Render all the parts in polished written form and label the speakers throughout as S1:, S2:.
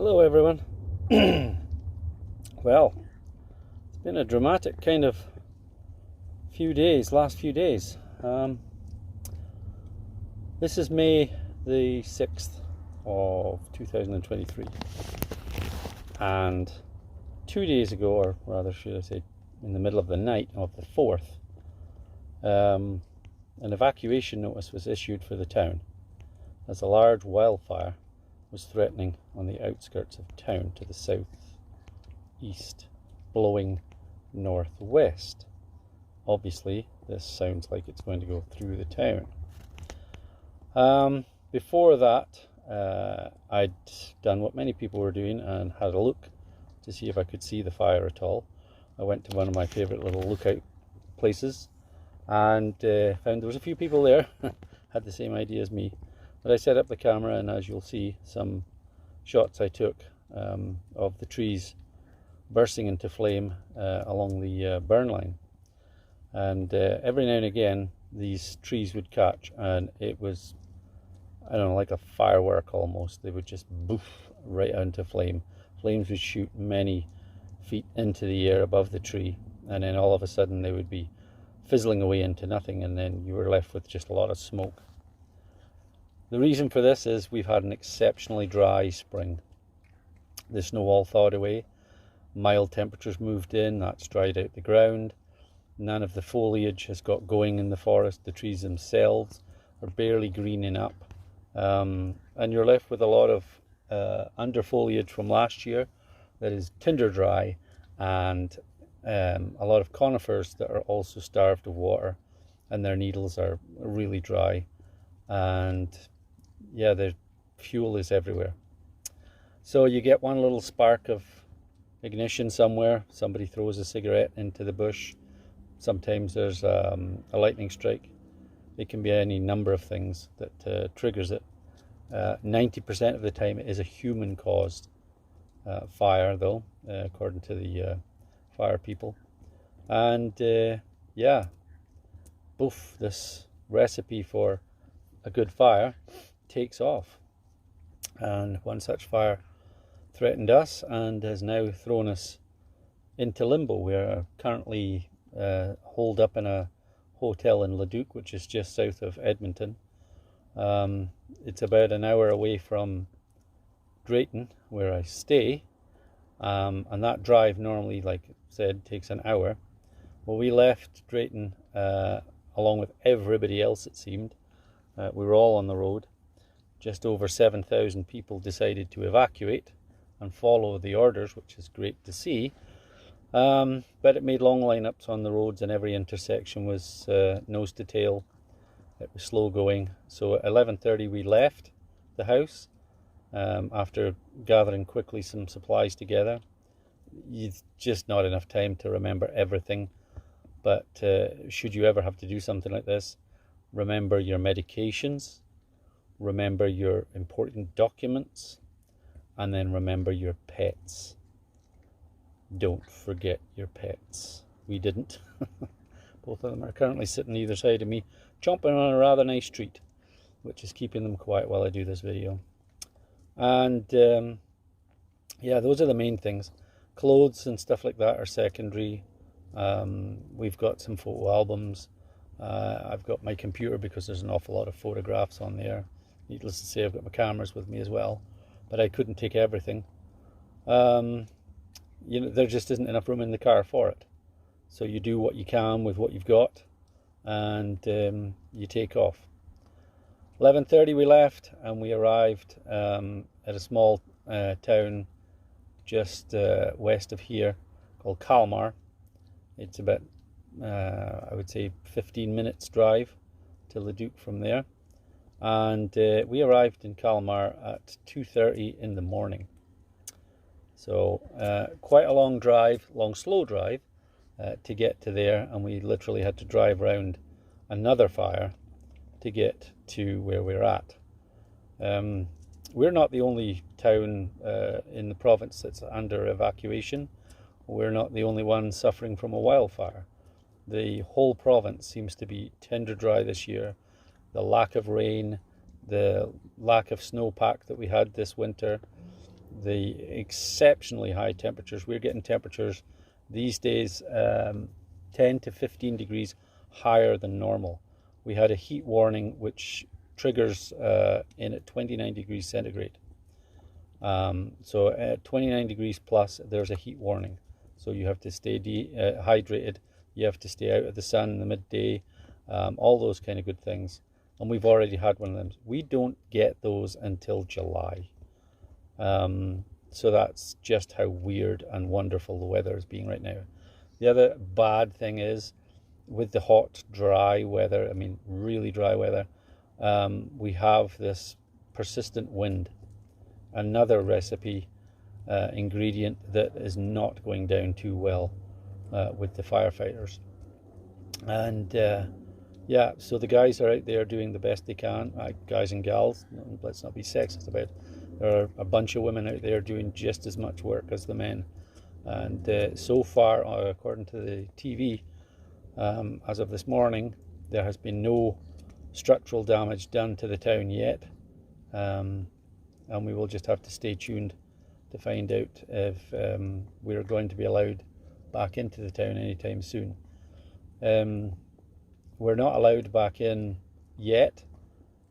S1: Hello everyone. Well, it's been a dramatic kind of last few days. This is May the 6th of 2023, and 2 days ago, or rather should I say in the middle of the night of the 4th, an evacuation notice was issued for the town as a large wildfire was threatening on the outskirts of town to the southeast, blowing northwest. Obviously, this sounds like it's going to go through the town. Before that, I'd done what many people were doing and had a look to see if I could see the fire at all. I went to one of my favourite little lookout places and found there was a few people there had the same idea as me. But I set up the camera, and as you'll see, some shots I took of the trees bursting into flame along the burn line. And every now and again, these trees would catch, and it was, I don't know, like a firework almost. They would just boof right into flame. Flames would shoot many feet into the air above the tree, and then all of a sudden they would be fizzling away into nothing, and then you were left with just a lot of smoke. The reason for this is we've had an exceptionally dry spring. The snow all thawed away, mild temperatures moved in, that's dried out the ground. None of the foliage has got going in the forest. The trees themselves are barely greening up, and you're left with a lot of under foliage from last year that is tinder dry, and a lot of conifers that are also starved of water, and their needles are really dry, and yeah, the fuel is everywhere. So you get one little spark of ignition somewhere, somebody throws a cigarette into the bush, sometimes there's a lightning strike. It can be any number of things that triggers it. 90% of the time it is a human caused fire though, according to the fire people. And yeah, boof, this recipe for a good fire takes off. And one such fire threatened us and has now thrown us into limbo. We're currently holed up in a hotel in Leduc, which is just south of Edmonton. It's about an hour away from Drayton, where I stay, and that drive normally, like I said, takes an hour. Well, we left Drayton along with everybody else, it seemed. We were all on the road. Just over 7,000 people decided to evacuate and follow the orders, which is great to see. But it made long lineups on the roads, and every intersection was nose to tail. It was slow going. So at 11:30 we left the house after gathering quickly some supplies together. It's just not enough time to remember everything. But should you ever have to do something like this, remember your medications, remember your important documents, and then remember your pets. Don't forget your pets. We didn't. Both of them are currently sitting either side of me, chomping on a rather nice treat, which is keeping them quiet while I do this video. And yeah, those are the main things. Clothes and stuff like that are secondary. We've got some photo albums. I've got my computer because there's an awful lot of photographs on there. Needless to say, I've got my cameras with me as well, but I couldn't take everything. You know, there just isn't enough room in the car for it. So you do what you can with what you've got, and you take off. 11:30 we left, and we arrived at a small town just west of here called Kalmar. It's about I would say 15 minutes drive to Leduc from there, and we arrived in Kalmar at 2:30 in the morning. So quite a long drive, slow drive to get to there, and we literally had to drive around another fire to get to where we're at. We're not the only town in the province that's under evacuation. We're not the only one suffering from a wildfire. The whole province seems to be tinder dry this year. The lack of rain, the lack of snowpack that we had this winter, the exceptionally high temperatures. We're getting temperatures these days 10 to 15 degrees higher than normal. We had a heat warning which triggers in at 29 degrees centigrade. So at 29 degrees plus, there's a heat warning. So you have to stay hydrated. You have to stay out of the sun in the midday. All those kind of good things. And we've already had one of them. We don't get those until July. So that's just how weird and wonderful the weather is being right now. The other bad thing is, with the hot, dry weather, I mean really dry weather, we have this persistent wind. Another recipe ingredient that is not going down too well with the firefighters. And yeah, so the guys are out there doing the best they can. Guys and gals, let's not be sexist about it. There are a bunch of women out there doing just as much work as the men. And so far, according to the TV, as of this morning, there has been no structural damage done to the town yet. And we will just have to stay tuned to find out if we're going to be allowed back into the town anytime soon. We're not allowed back in yet,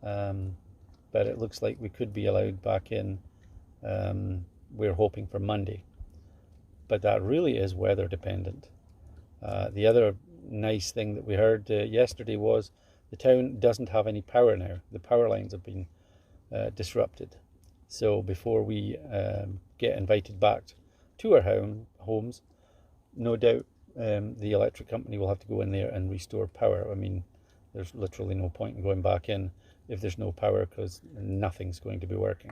S1: but it looks like we could be allowed back in. We're hoping for Monday, but that really is weather dependent. The other nice thing that we heard yesterday was the town doesn't have any power now. The power lines have been disrupted. So before we get invited back to our homes, no doubt the electric company will have to go in there and restore power. I mean, there's literally no point in going back in if there's no power, because nothing's going to be working.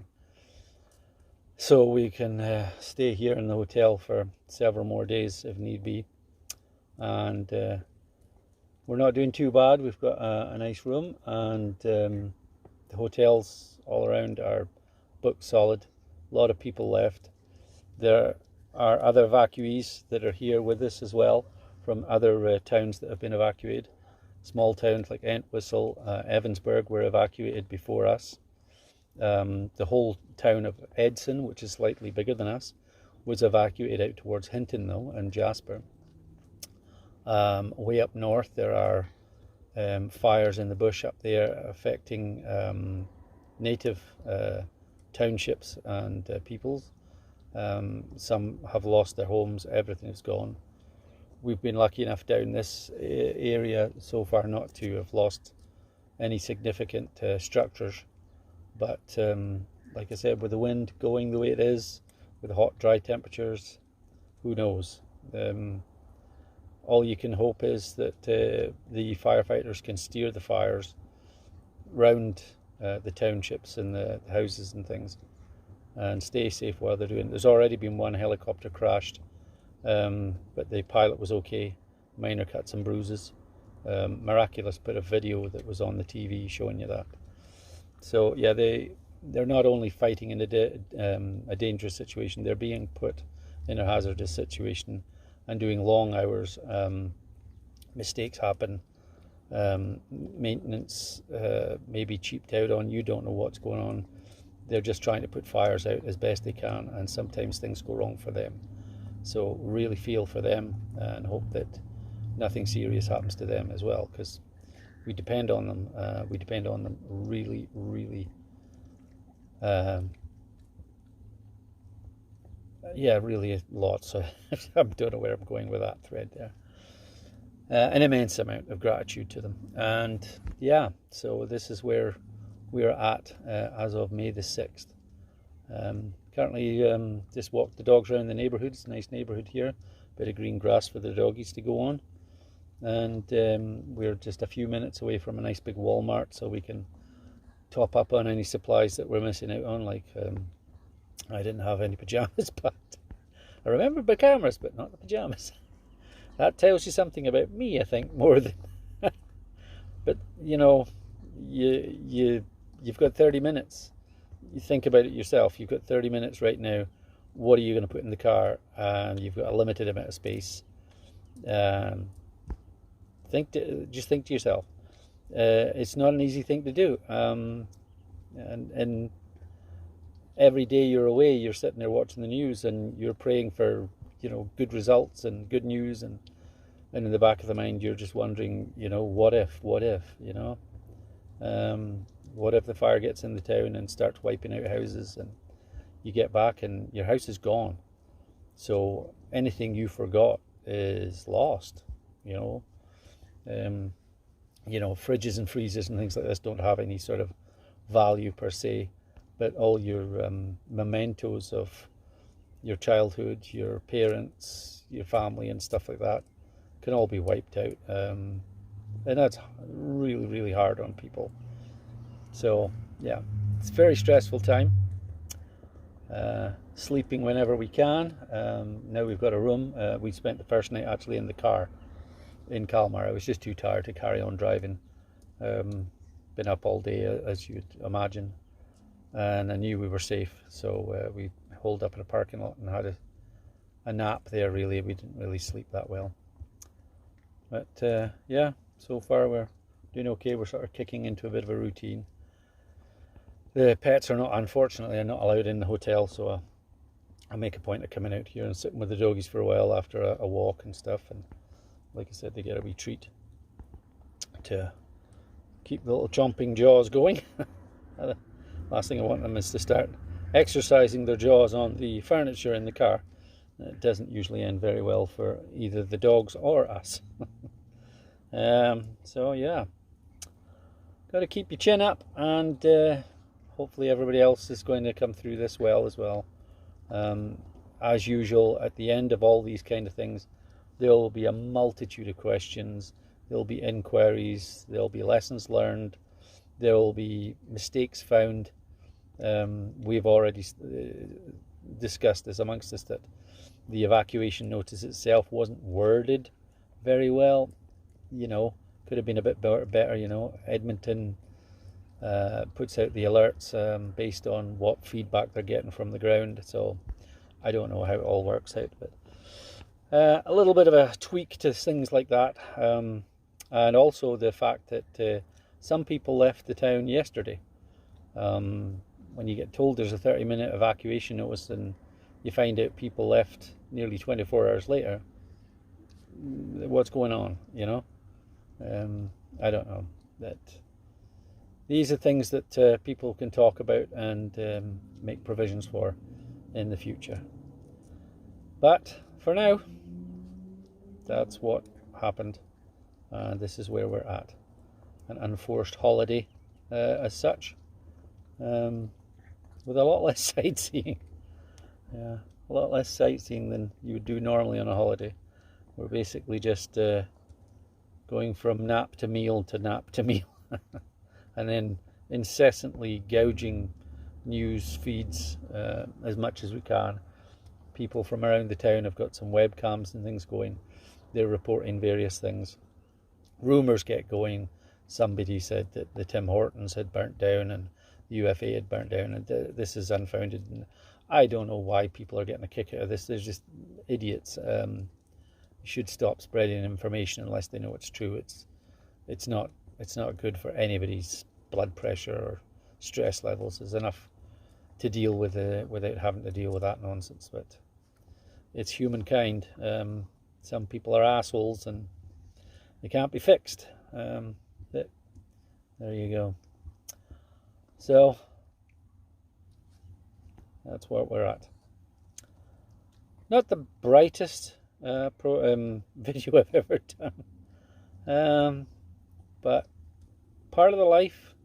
S1: So we can stay here in the hotel for several more days if need be. And we're not doing too bad. We've got a nice room, and the hotels all around are booked solid. A lot of people left. There are other evacuees that are here with us as well from other towns that have been evacuated. Small towns like Entwistle, Evansburg were evacuated before us. The whole town of Edson, which is slightly bigger than us, was evacuated out towards Hinton though, and Jasper. Way up north there are fires in the bush up there affecting native townships and peoples. Some have lost their homes, everything is gone. We've been lucky enough down this area so far not to have lost any significant structures, but like I said, with the wind going the way it is, with the hot dry temperatures, who knows. All you can hope is that the firefighters can steer the fires round the townships and the houses and things, and stay safe while they're doing it. There's already been one helicopter crashed, but the pilot was okay, minor cuts and bruises. Miraculous bit of video that was on the TV showing you that. So yeah, they're not only fighting in a dangerous situation, they're being put in a hazardous situation and doing long hours. Mistakes happen. Maintenance may be cheaped out on. You don't know what's going on. They're just trying to put fires out as best they can, and sometimes things go wrong for them. So really feel for them and hope that nothing serious happens to them as well, because we depend on them. We depend on them really, really. Yeah, really a lot. So I don't know where I'm going with that thread there. An immense amount of gratitude to them. And yeah, so this is where we're at as of May the 6th. Currently just walked the dogs around the neighbourhood. It's a nice neighbourhood here. Bit of green grass for the doggies to go on. And we're just a few minutes away from a nice big Walmart, so we can top up on any supplies that we're missing out on. Like I didn't have any pajamas, but I remembered my cameras, but not the pajamas. That tells you something about me, I think, more than. But you know, you've got 30 minutes. You think about it yourself. You've got 30 minutes right now. What are you going to put in the car? And you've got a limited amount of space. Just think to yourself. It's not an easy thing to do. And every day you're away, you're sitting there watching the news and you're praying for, you know, good results and good news, and in the back of the mind you're just wondering, you know, what if, you know, what if the fire gets in the town and starts wiping out houses, and you get back and your house is gone. So anything you forgot is lost, you know. You know, fridges and freezers and things like this don't have any sort of value per se, but all your mementos of your childhood, your parents, your family and stuff like that can all be wiped out, and that's really, really hard on people. So yeah, it's a very stressful time. Sleeping whenever we can. Now we've got a room. We spent the first night actually in the car in Kalmar. I was just too tired to carry on driving. Been up all day, as you'd imagine, and I knew we were safe, so we holed up in a parking lot and had a nap there. Really, we didn't really sleep that well, but yeah, so far we're doing okay. We're sort of kicking into a bit of a routine. The pets are not, unfortunately, are not allowed in the hotel, so I make a point of coming out here and sitting with the doggies for a while after a walk and stuff, and like I said, they get a wee treat to keep the little chomping jaws going. Last thing I want them is to start exercising their jaws on the furniture in the car. It doesn't usually end very well for either the dogs or us. So yeah, got to keep your chin up, and hopefully everybody else is going to come through this well as well. As usual, at the end of all these kind of things, there will be a multitude of questions, there will be inquiries, there will be lessons learned, there will be mistakes found. We've already discussed this amongst us, that the evacuation notice itself wasn't worded very well. You know, could have been a bit better. You know, Edmonton puts out the alerts based on what feedback they're getting from the ground, so I don't know how it all works out, but a little bit of a tweak to things like that, and also the fact that some people left the town yesterday. When you get told there's a 30-minute evacuation notice and you find out people left nearly 24 hours later, what's going on, you know? I don't know. That these are things that people can talk about and make provisions for in the future. But for now, that's what happened, and this is where we're at. An unforced holiday as such, with a lot less sightseeing. Yeah, a lot less sightseeing than you would do normally on a holiday. We're basically just going from nap to meal to nap to meal, and then incessantly gouging news feeds as much as we can. People from around the town have got some webcams and things going. They're reporting various things. Rumours get going. Somebody said that the Tim Hortons had burnt down and the UFA had burnt down, and this is unfounded. And I don't know why people are getting a kick out of this. They're just idiots. You should stop spreading information unless they know it's true. It's not good for anybody's blood pressure or stress levels. There's enough to deal with without having to deal with that nonsense. But it's humankind. Some people are assholes and they can't be fixed. There you go. So that's where we're at. Not the brightest video I've ever done, but part of the life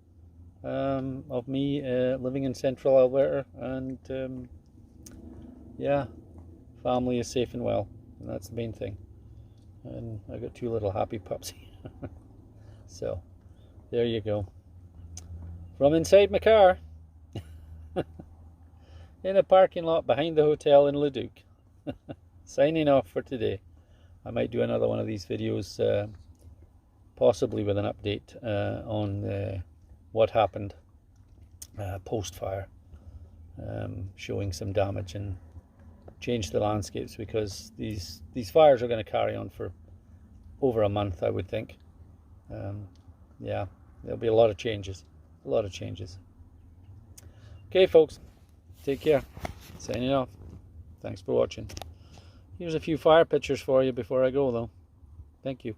S1: of me living in central Alberta, and yeah, family is safe and well, and that's the main thing. And I got 2 little happy pups. So there you go. From inside my car in a parking lot behind the hotel in Leduc. Signing off for today. I might do another one of these videos, possibly with an update on what happened post-fire, showing some damage and change the landscapes, because these fires are going to carry on for over a month, I would think. Yeah, there'll be a lot of changes. Okay, folks. Take care. Signing off. Thanks for watching. Here's a few fire pictures for you before I go though. Thank you.